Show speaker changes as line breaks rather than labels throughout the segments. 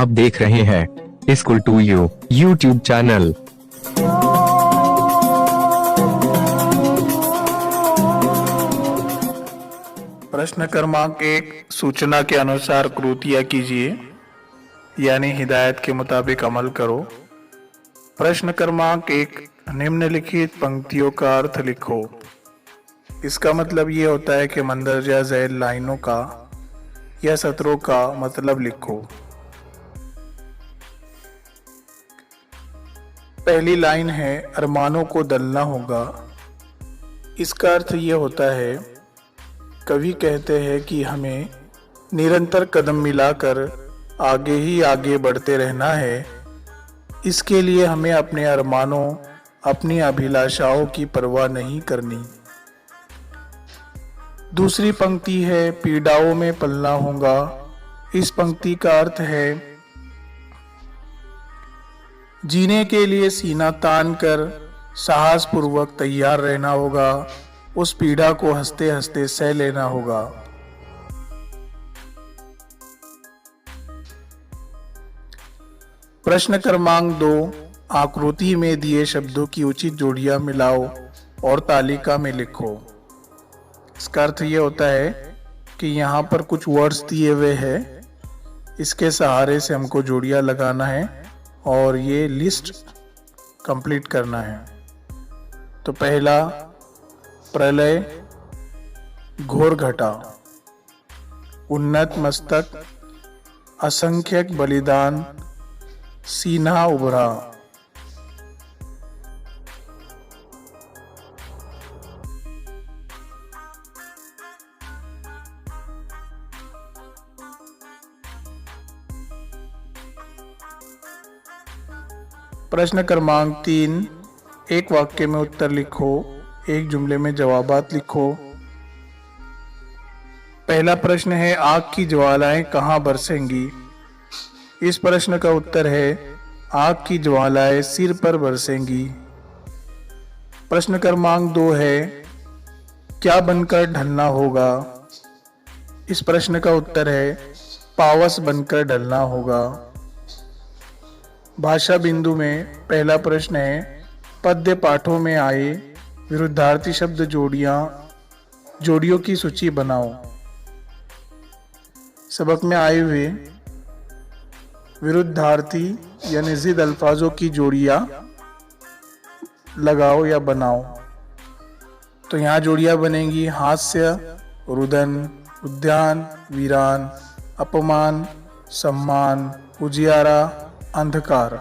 आप देख रहे हैं school to you YouTube channel.
प्रश्न क्रमांक 1, सूचना के अनुसार कृतियाँ कीजिए, यानी हिदायत के मुताबिक अमल करो। प्रश्न क्रमांक 1, निम्नलिखित पंक्तियों का अर्थ लिखो। इसका मतलब ये होता है कि मंदरजा झैल लाइनों का या सत्रों का मतलब लिखो। पहली लाइन है, अरमानों को दलना होगा। इसका अर्थ ये होता है, कवि कहते हैं कि हमें निरंतर कदम मिलाकर आगे ही आगे बढ़ते रहना है। इसके लिए हमें अपने अरमानों, अपनी अभिलाषाओं की परवाह नहीं करनी। दूसरी पंक्ति है, पीड़ाओं में पलना होगा। इस पंक्ति का अर्थ है, जीने के लिए सीना तान कर साहस पूर्वक तैयार रहना होगा। उस पीड़ा को हंसते हंसते सह लेना होगा। प्रश्न क्रमांक 2, आकृति में दिए शब्दों की उचित जोड़ियां मिलाओ और तालिका में लिखो। इसका अर्थ ये होता है कि यहाँ पर कुछ वर्ड्स दिए हुए हैं, इसके सहारे से हमको जोड़ियां लगाना है और ये लिस्ट कंप्लीट करना है। तो पहला, प्रलय, घोर घटा, उन्नत मस्तक, असंख्यक बलिदान, सीना उभरा। प्रश्न क्रमांक 3, एक वाक्य में उत्तर लिखो, एक जुमले में जवाबात लिखो। पहला प्रश्न है, आग की ज्वालाएं कहाँ बरसेंगी? इस प्रश्न का उत्तर है, आग की ज्वालाएं सिर पर बरसेंगी। प्रश्न क्रमांक 2 है, क्या बनकर ढलना होगा? इस प्रश्न का उत्तर है, पावस बनकर ढलना होगा। भाषा बिंदु में पहला प्रश्न है, पद्य पाठों में आए विरुद्धार्थी शब्द जोड़ियों की सूची बनाओ। सबक में आए हुए विरुद्धार्थी यानी जिद अल्फाजों की जोड़ियां लगाओ या बनाओ। तो यहाँ जोड़ियां बनेंगी, हास्य, रुदन, उद्यान, वीरान, अपमान, सम्मान, उजियारा, अंधकार।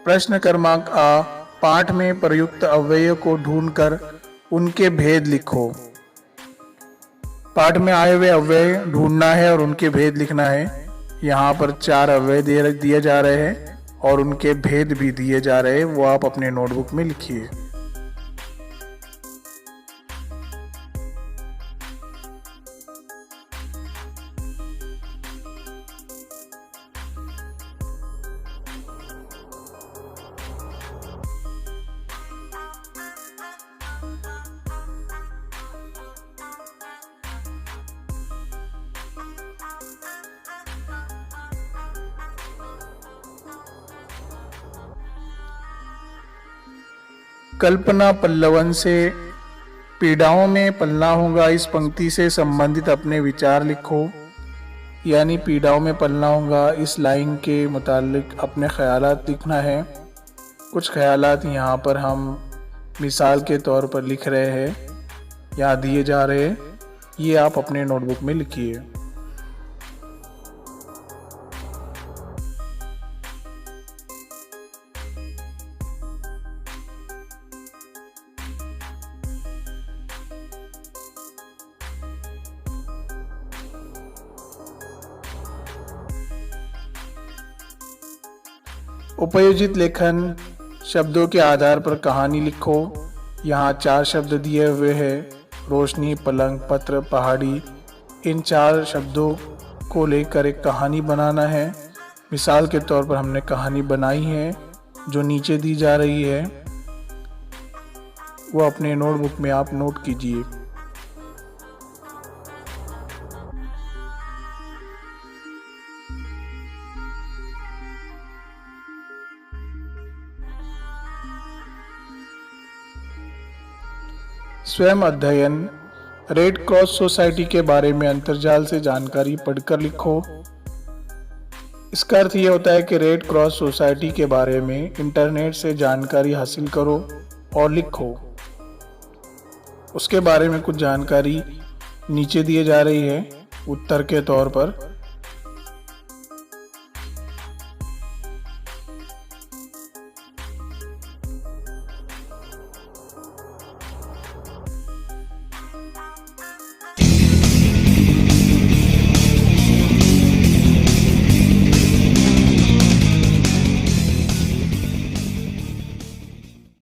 प्रश्न क्रमांक आ, पाठ में प्रयुक्त अव्यय को ढूंढकर उनके भेद लिखो। पाठ में आए हुए अव्यय ढूंढना है और उनके भेद लिखना है। यहाँ पर 4 अव्यय दिए जा रहे हैं और उनके भेद भी दिए जा रहे हैं, वो आप अपने नोटबुक में लिखिए। कल्पना पल्लवन से पीड़ाओं में पलना होगा, इस पंक्ति से संबंधित अपने विचार लिखो। यानी पीड़ाओं में पलना होगा, इस लाइन के मुतालिक अपने ख्यालात लिखना है। कुछ ख्यालात यहाँ पर हम मिसाल के तौर पर लिख रहे हैं, यहाँ दिए जा रहे हैं, ये आप अपने नोटबुक में लिखिए। उपयोजित लेखन शब्दों के आधार पर कहानी लिखो। यहाँ 4 शब्द दिए हुए हैं, रोशनी, पलंग, पत्र, पहाड़ी। इन 4 शब्दों को लेकर एक कहानी बनाना है। मिसाल के तौर पर हमने कहानी बनाई है जो नीचे दी जा रही है। वो अपने नोटबुक में आप नोट कीजिए। स्वयं अध्ययन। रेड क्रॉस सोसाइटी के बारे में अंतर्जाल से जानकारी पढ़कर लिखो। इसका अर्थ ये होता है कि रेड क्रॉस सोसाइटी के बारे में इंटरनेट से जानकारी हासिल करो और लिखो। उसके बारे में कुछ जानकारी नीचे दिए जा रही है उत्तर के तौर पर।